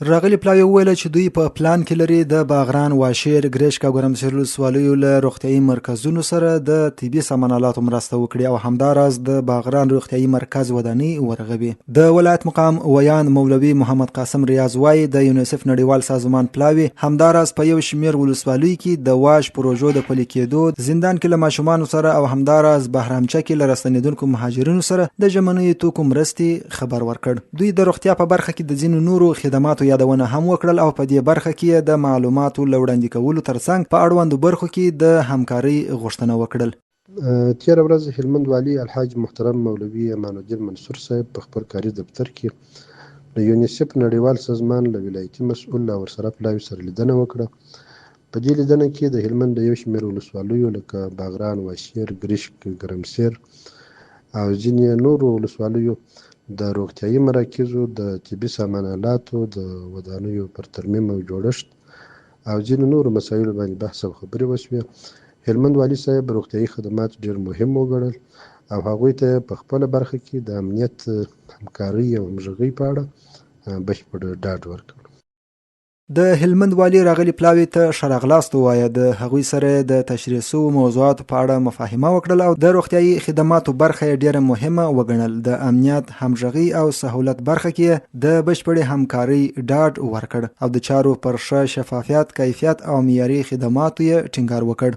راغلي پلاوی وویل چې دوی په پلان کې لري د باغران، واشیر، ګرشک او ګرمسیر ولسوالیو له روغتیايي مرکزونو سره د طبي سامان آلاتو مرسته وکړي او همداراز د باغران روغتیايي مرکز ودانۍ ورغوي. د ولایت مقام ویان مولوي محمد قاسم ریاض وایي د یونیسف نړیوال سازمان پلاوی همداراز په یو شمېر ولسوالیو کې د واش پروژو د پلي کېدو، زندان کې له ماشومانو سره او همداراز بهرامچه کې له راستنېدونکو مهاجرینو سره د ژمنیو توکو مرستې خبر ورکړ. دوی د روغتیا په برخه کې د ځینو نورو خدماتو یادونه هم وکړل او په دې برخه کې د معلوماتو له وړاندې کولو ترڅنګ په اړوندو برخو کې د همکارۍ غوښتنه وکړل. تېره ورځ هلمند والي الحاج محترم مولوي امان الدین منصور صاحب په خپل کاري دفتر کې د یونیسف نړیوال سازمان له ولایتي مسؤل او ورسره پلاوي سره لیدنه وکړه. په دې لیدنه کې د هلمند د یو شمېر ولسوالیو لکه باغران، واشیر، ګرشک، ګرمسیر او ځینې نورو ولسوالیو د روغتیايي مراکزو، د طبي سامان آلاتو، د ودانیو پر ترمیم او جوړښت او ځینو نورو مسایلو باندې بحث او خبرې وشوې. هلمند والي صاحب روغتیايي خدمات ډېر مهم وګڼل او هغوی ته په خپله برخه کې د امنیت، همکارۍ او همغږۍ په اړه بشپړ ډاډ ورکړ. د هلمند والي راغلي پلاوي ته ښه راغلاست ووایه. د هغوی سره د تشریح شوو موضوعاتو په اړه مفاهمه وکړل او د روغتیايي خدماتو برخه یې ډېره مهمه وګڼل. د امنیت، همغږۍ او سهولت برخه کې د بشپړې همکارۍ ډاډ ورکړ او د چارو پر ښه شفافیت، کیفیت او معیاري خدماتو یې ټینګار وکړ.